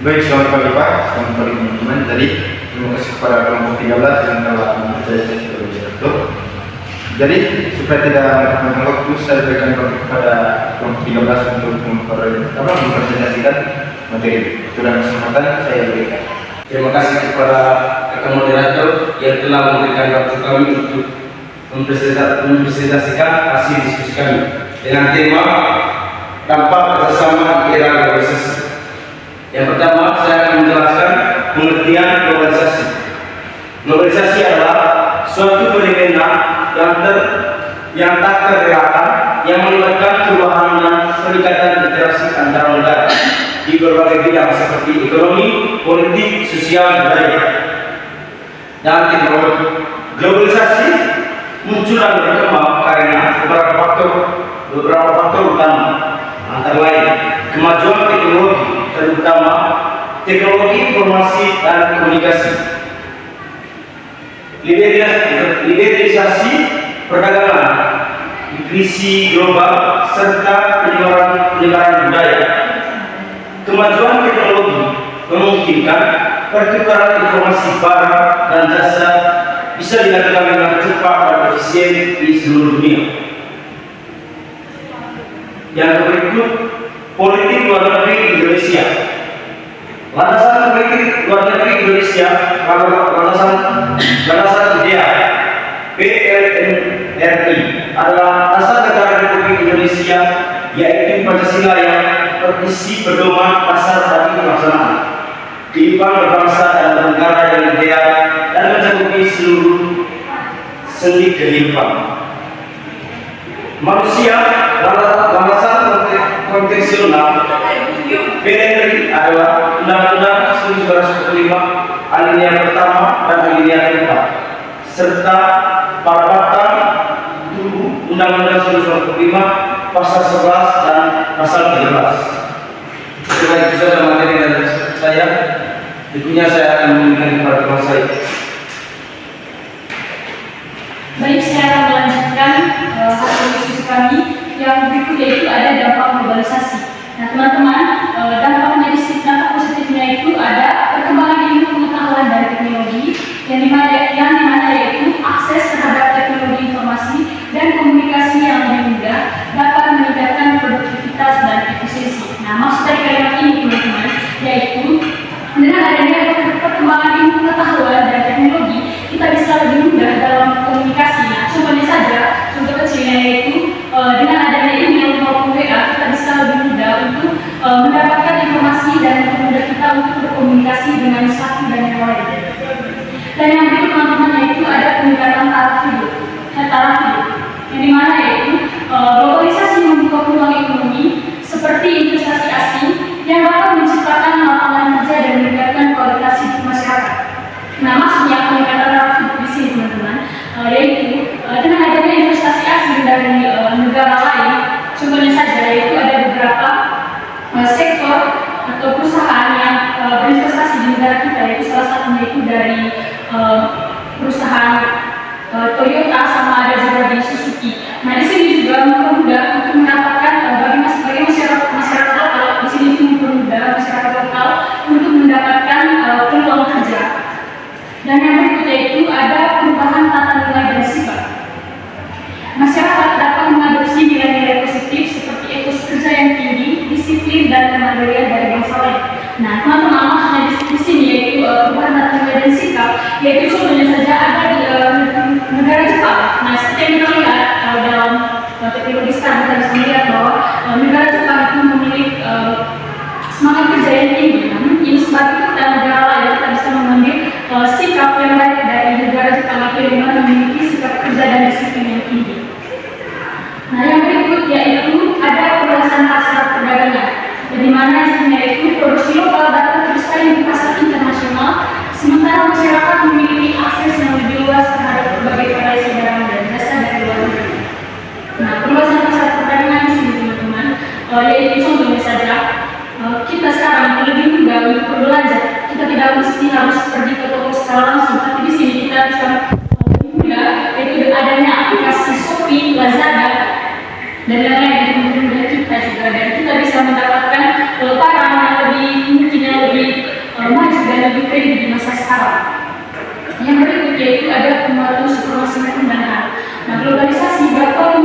Baik, selamat pagi Pak, selamat pagi teman-teman. Jadi terima kasih kepada kelompok 13 yang telah mempercayai saya sebagai direktur. Jadi supaya tidak memakan waktu, saya berikan topik kepada kelompok 13 untuk mempresentasikan materi. Waktu dan kesempatan saya berikan. Terima kasih kepada rekan moderator yang telah memberikan waktu kami untuk mempresentasikan hasil diskusi kami dengan tema dampak kerjasama di era globalisasi. Yang pertama, saya akan menjelaskan pengertian globalisasi. Globalisasi adalah suatu fenomena yang tak terelakkan yang melibatkan perubahan dan peningkatan interaksi antar negara di berbagai bidang seperti ekonomi, politik, sosial, budaya, dan teknologi. Globalisasi muncul dan berkembang karena beberapa faktor utama, antara lain kemajuan teknologi, terutama teknologi informasi dan komunikasi, liberalisasi perdagangan, krisis global, serta penyebaran budaya. Kemajuan teknologi memungkinkan pertukaran informasi barang dan jasa bisa dilakukan dengan cepat dan efisien di seluruh dunia. Yang berikut, politik luar negeri Indonesia. Landasan politik luar negeri Indonesia, landasan ideal PLNRI adalah dasar negara Republik Indonesia, yaitu Pancasila yang berisi pedoman dasar bagi pelaksanaan kehidupan berbangsa dan bernegara yang ideal dan mencakupi seluruh sendi kehidupan manusia. Landasan konvensional PLNRI adalah Undang-Undang 1945 alinea pertama dan alinea keempat, serta Peraturan Undang-Undang 1945 pasal 11 dan pasal 13. Setelah itu saja materi dari saya. Berikutnya saya akan memberikan kepada teman saya. Baik, saya akan melanjutkan hasil diskusi kami. Yang berikut yaitu ada dampak globalisasi. Nah teman-teman, dampak positifnya itu ada perkembangan ilmu pengetahuan dan teknologi yang dimana yaitu akses terhadap teknologi informasi dan komunikasi yang lebih mudah dapat meningkatkan produktivitas dan efisiensi. Nah maksud dari kalimat ini teman-teman yaitu dengan adanya perkembangan ilmu pengetahuan dan teknologi kita bisa lebih mudah dalam komunikasi. Nah contohnya saja, contoh kecilnya yaitu dengan adanya email maupun WA kita bisa lebih mudah untuk mendapatkan informasi dan mempermudah kita untuk berkomunikasi dengan satu dan yang lain. Dan yang berikut teman-teman yaitu ada peningkatan taraf hidup, yang dimana yaitu globalisasi membuka peluang ekonomi seperti investasi asing yang dapat menciptakan lapangan kerja dan meningkatkan kualitas hidup masyarakat. Nah maksudnya peningkatan taraf hidup di sini teman-teman yaitu dengan adanya investasi asing dari negara lain, contohnya saja yaitu ada beberapa sektor atau perusahaan yang berinvestasi di negara kita, yaitu salah satunya itu dari perusahaan Toyota sama ada juga di Suzuki. Nah di sini juga mempermudah untuk mendapatkan bagi masyarakat lokal, di sini itu mempermudah masyarakat lokal untuk mendapatkan peluang kerja. Dan yang berikutnya itu ada perubahan tata nilai dan sikap. Masyarakat dapat mengadopsi nilai-nilai positif seperti etos kerja yang tinggi, disiplin dan kemandirian dari bangsa lain. Nah, teman-teman maksudnya di sini yaitu perubahan tata nilai dan sikap, yaitu contohnya saja ada di negara Jepang. Nah, seperti yang kita lihat dalam teknologi sekarang kita bisa melihat bahwa negara Jepang itu memiliki semangat kerja yang tinggi. Namun ini sebab itu kita negara lain kita bisa mengambil sikap yang baik dari negara Jepang itu yang memiliki sikap kerja dan disiplin yang tinggi. Nah yang berikut yaitu ada perluasan pasar perdagangan, di mana isinya itu produksi lokal dapat bersaing di pasar internasional, sementara masyarakat memiliki akses yang lebih luas terhadap berbagai variasi barang dan jasa dari luar negeri. Nah perluasan pasar perdagangan di sini teman-teman yaitu contohnya saja kita sekarang lebih mudah untuk berbelanja. Kita tidak mesti harus pergi ke toko secara langsung, tapi di sini kita bisa lebih mudah yaitu adanya aplikasi Shopee, Lazada dan lain-lain yang memudahkan kita juga, dan kita bisa mendapatkan barang yang lebih mungkin yang lebih sekarang. Yang berikutnya itu ada penguatan supremasi hukum dan HAM. Nah, globalisasi dapat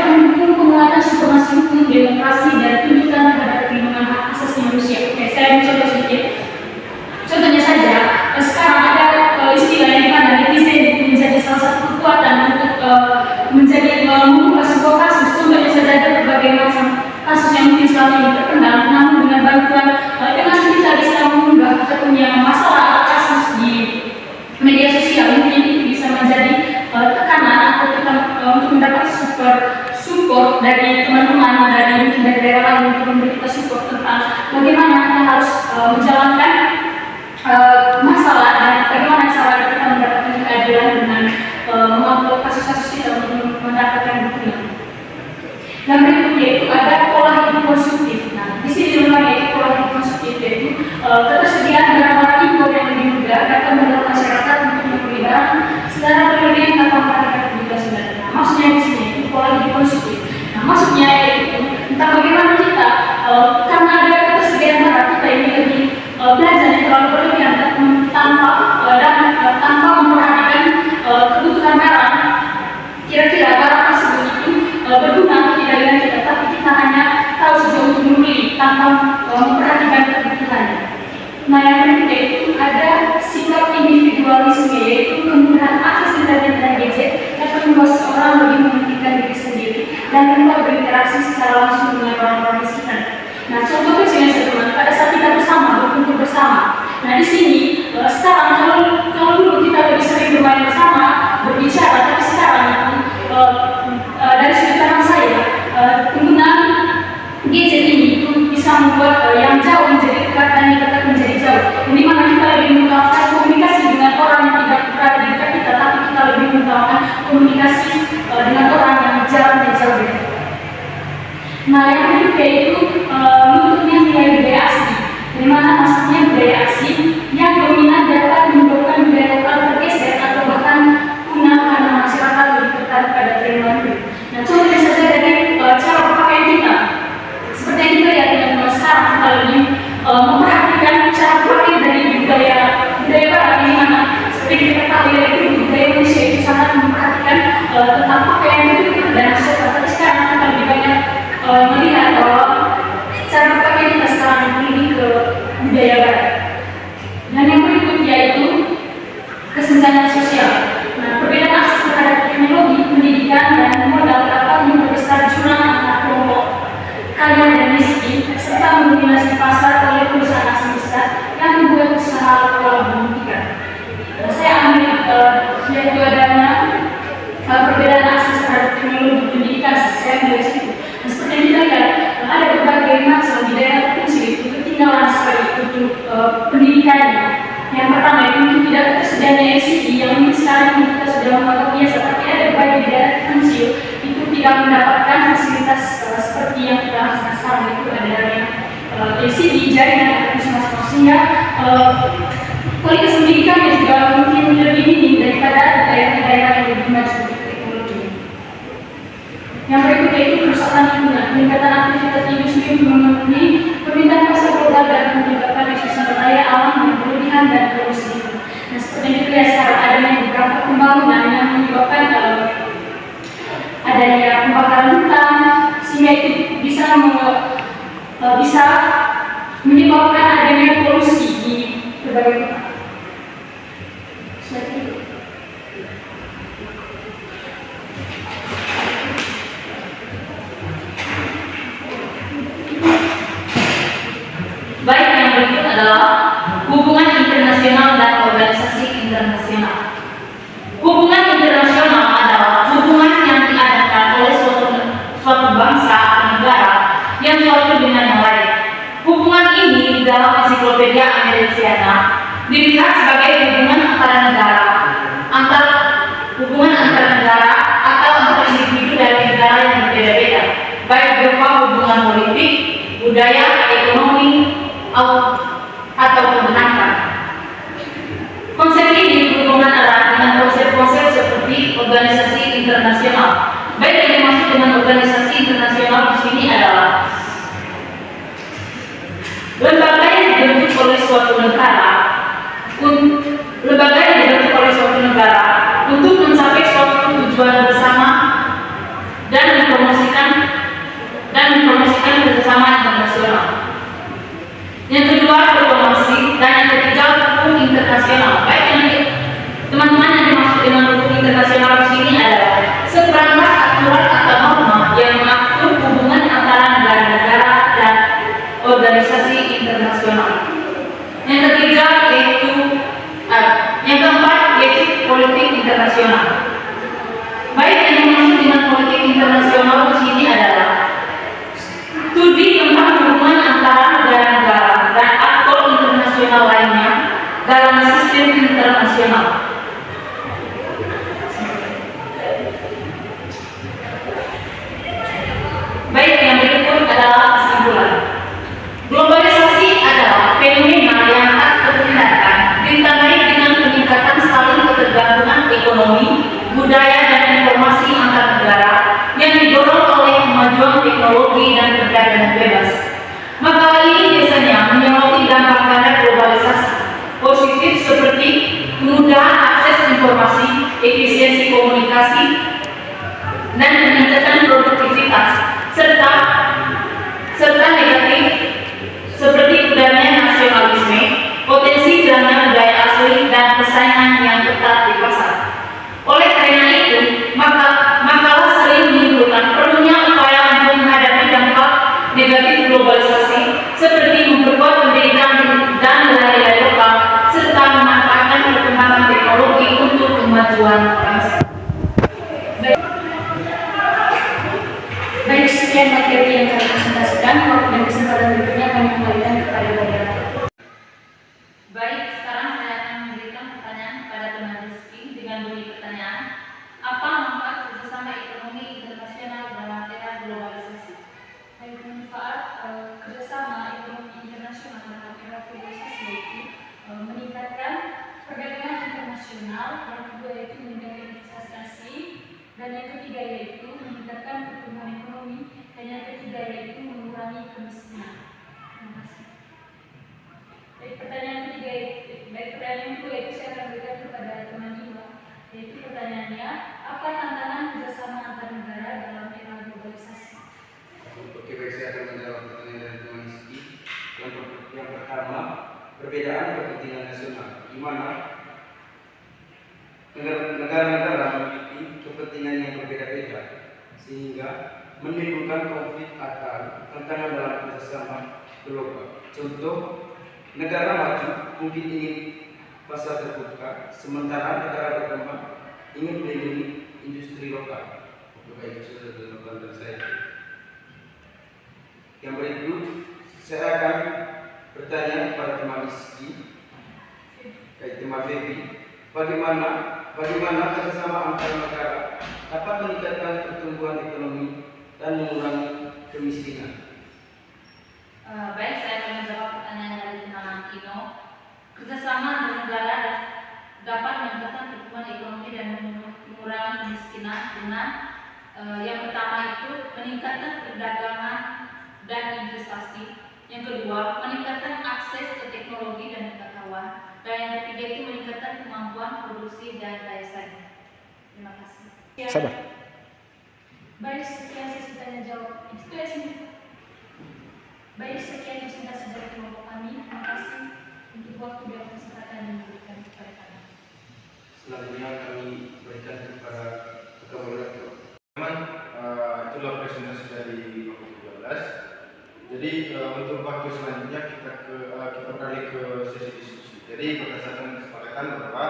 mendukung penguatan supremasi hukum, demokrasi, dan tuntutan terhadap perlindungan hak asasi manusia. Oke, saya mencoba sedikit. Contohnya saja, sekarang ada istilah yang dipandang netizen itu menjadi salah satu kekuatan untuk mengubah sebuah kasus. Contohnya saja ada berbagai macam kasus yang mungkin selama ini terkenal, namun dengan bantuan dengan kita bisa mengunggah kita punya masalah kasus di media sosial, mungkin itu bisa menjadi tekanan atau kita untuk mendapat support dari teman-teman dari daerah lain untuk memberi kita support tentang bagaimana kita harus menjalankan masalah dan bagaimana cara kita mendapatkan keadilan dengan mengupload kasus-kasus kita untuk mendapatkan bukti. Yang berikutnya itu ada pola hidup konsumtif. Nah, di sini namanya pola hidup konsumtif yaitu ketersediaan barang-barang impor yang lebih mudah dapat mendorong masyarakat untuk membeli barang secara berlebihan tanpa memperhatikan kebutuhan. Nah, maksudnya di sini itu pola hidup konsumtif. Nah, maksudnya yaitu tentang bagaimana kita karena ada ketersediaan barang kita ini lebih belajar yang terlalu berlebihan tanpa memperhatikan kebutuhan barang. Kira-kira barang tersebut itu berguna atau tidak dengan kita, tapi kita hanya tahu saja untuk membeli tanpa memperhatikan kebutuhannya. Nah, yang berikutnya itu ada sikap individualisme, yaitu kemudahan akses internet dan gadget dapat membuat seorang lebih mementingkan diri sendiri dan tanpa berinteraksi secara langsung dengan orang-orang di sekitar. Nah, contoh kecilnya teman-teman, pada saat kita berkumpul bersama. Nah, di sini sekarang kalau dulu kita lebih sering bermain bersama, berbicara, tapi sekarang dari sudut pandang saya, penggunaan gadget ini itu bisa membuat yang jauh menjadi dekat dan yang dekat menjadi jauh. Ini mana kita lebih mengutamakan komunikasi dengan orang yang tidak berada di dekat kita, tapi kita lebih mengutamakan komunikasi dengan orang yang jaraknya jauh dari kita. Nah, yang berikutnya itu lunturnya nilai budaya asli. Di mana maksudnya budaya asing yang dominan dapat menyebabkan budaya lokal tergeser atau bahkan punah karena masyarakat lebih tertarik pada tren baru. Nah, contohnya saja dari cara berpakaian kita. Seperti yang kita lihat teman-teman, sekarang kita lebih memperhatikan cara berpakaian dari budaya barat, di mana seperti kita ketahui dari budaya Indonesia itu sangat memperhatikan tentang pakaian itu dan aksesoris. Tapi sekarang kita lebih banyak melihat bahwa cara berpakaian kita sekarang lebih ke budaya barat. Dan yang berikutnya itu kesenjangan sosial. Nah, perbedaan akses terhadap teknologi, pendidikan, dan modal dapat memperbesar jurang antara kelompok kaya dan miskin, serta mendominasi pasar oleh perusahaan asing besar yang membuat usaha lokal menghentikan. Nah, saya ambil yaitu adanya perbedaan akses terhadap teknologi, pendidikan, saya ambil situ. Nah, seperti yang kita lihat, ada berbagai macam di daerah terpencil itu ketinggalan sekali untuk pendidikannya. Yang pertama itu tidak tersedianya LCD yang mungkin sekarang kita sudah menganggap biasa, tapi ada berbagai daerah terpencil itu tidak mendapatkan fasilitas seperti yang kita rasakan sekarang, itu adanya LCD, jaringan atau sehingga kualitas pendidikannya juga mungkin lebih minim daripada daerah-daerah yang lebih maju teknologi. Yang berikutnya itu kerusakan lingkungan. Peningkatan aktivitas industri untuk memenuhi permintaan pasar global dan menyebabkan isu sumber daya alam yang berlebihan dan polusi. Nah, seperti yang kita lihat sekarang adanya beberapa pembangunan yang menyebabkan adanya pembakaran hutan, sehingga itu bisa menyebabkan adanya polusi di berbagai kota. Baik, yang berikut adalah hubungan internasional dan organisasi internasional. Hubungan internasional adalah hubungan yang diadakan oleh suatu bangsa atau negara yang suatu dengan yang lain. Hubungan ini di dalam ensiklopedia Americana dilihat sebagai hubungan antara negara atau antar individu dari negara yang berbeda-beda, baik berupa hubungan politik, budaya, ekonomi, atau kemenangan. Konsep ini berhubungan erat dengan konsep-konsep seperti organisasi internasional. Baik, yang dimaksud dengan organisasi internasional di sini adalah Lembaga yang dibentuk oleh suatu negara untuk mencapai suatu tujuan bersama dan mempromosikan kerjasama internasional. Yang kedua, diplomasi, dan yang ketiga, hukum internasional. Baik, yang teman-teman yang dimaksud dengan hukum internasional di sini adalah seperangkat aturan atau norma yang mengatur hubungan antara negara-negara dan organisasi internasional. Yang ketiga yang keempat yaitu politik internasional. Baik, yang dimaksud dengan politik internasional di sini adalah studi tentang hubungan antara negara-negara dan aktor internasional lainnya dalam sistem internasional. Baik, yang berikut adalah kesimpulan. Globalisasi adalah fenomena yang tak terhindarkan, ditandai dengan peningkatan saling ketergantungan ekonomi, budaya, dan informasi antar negara yang didorong oleh kemajuan teknologi dan perdagangan bebas. Maka hal ini biasanya menyoroti dampak ganda globalisasi positif seperti kemudahan akses informasi, efisiensi komunikasi, dan peningkatan produktivitas, serta negatif seperti kudanya nasionalisme, potensi hilangnya budaya asli, dan persaingan yang ketat di pasar. Oleh karena itu, makalah sering menimbulkan perlunya upaya untuk menghadapi dampak negatif globalisasi seperti memperkuat pendidikan dan nilai-nilai lokal serta memanfaatkan perkembangan teknologi untuk kemajuan bangsa. Baik, sekian materi yang kami presentasikan. Waktu dan kesempatan berikutnya kami kembalikan kepada Bapak. Baik, sekarang saya akan memberikan pertanyaan kepada teman Rizky dengan bunyi pertanyaan: apa manfaat kerjasama ekonomi internasional dalam era globalisasi? Baik, manfaat kerjasama ekonomi internasional dalam era globalisasi yaitu meningkatkan perdagangan internasional, yang kedua yaitu meningkatkan investasi, dan yang ketiga yaitu meningkatkan pertumbuhan ekonomi, dan yang ketiga yaitu mengurangi kemiskinan. Terima kasih. Baik, pertanyaan kedua yaitu saya akan berikan kepada teman Iwa, yaitu pertanyaannya, apa tantangan kerjasama antar negara dalam era globalisasi? Oke, baik, saya akan menjawab pertanyaan dari teman Rizky. Yang pertama, perbedaan kepentingan nasional, di mana negara-negara memiliki kepentingan yang berbeda-beda sehingga menimbulkan konflik atau tantangan dalam kerjasama global. Contoh, negara maju mungkin ingin pasar terbuka, sementara negara berkembang ingin melindungi industri lokal. Maka itu sudah dilakukan dari saya. Yang berikut, saya akan bertanya kepada teman Rizky, teman Febi, bagaimana kerjasama antar negara dapat meningkatkan pertumbuhan ekonomi dan mengurangi kemiskinan. Baik, saya akan menjawab pertanyaan dari teman Kino. Kerjasama antar negara dapat meningkatkan pertumbuhan ekonomi dan mengurangi kemiskinan dengan yang pertama itu meningkatkan perdagangan dan investasi. Yang kedua, meningkatkan akses ke teknologi dan pengetahuan. Dan yang ketiga itu meningkatkan kemampuan produksi dan daya saing. Terima kasih. Sabar. Baik, sekian sesi tanya jawab. Baik, sekian presentasi dari kelompok kami. Terima kasih untuk waktu dan kesempatan yang diberikan kepada kami. Selanjutnya kami berikan kepada ketua moderator. Teman, itulah presentasi dari kelompok 13. Jadi untuk waktu selanjutnya kita beralih ke sesi diskusi. Jadi berdasarkan kesepakatan bahwa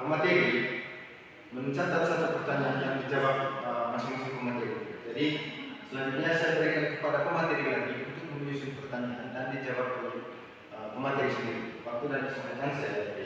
pemateri mencatat satu pertanyaan yang dijawab masing-masing pemateri. Jadi selanjutnya saya berikan kepada pemateri lagi untuk menyusun pertanyaan dan dijawab oleh pemateri sendiri. Waktu dan kesempatan saya beri.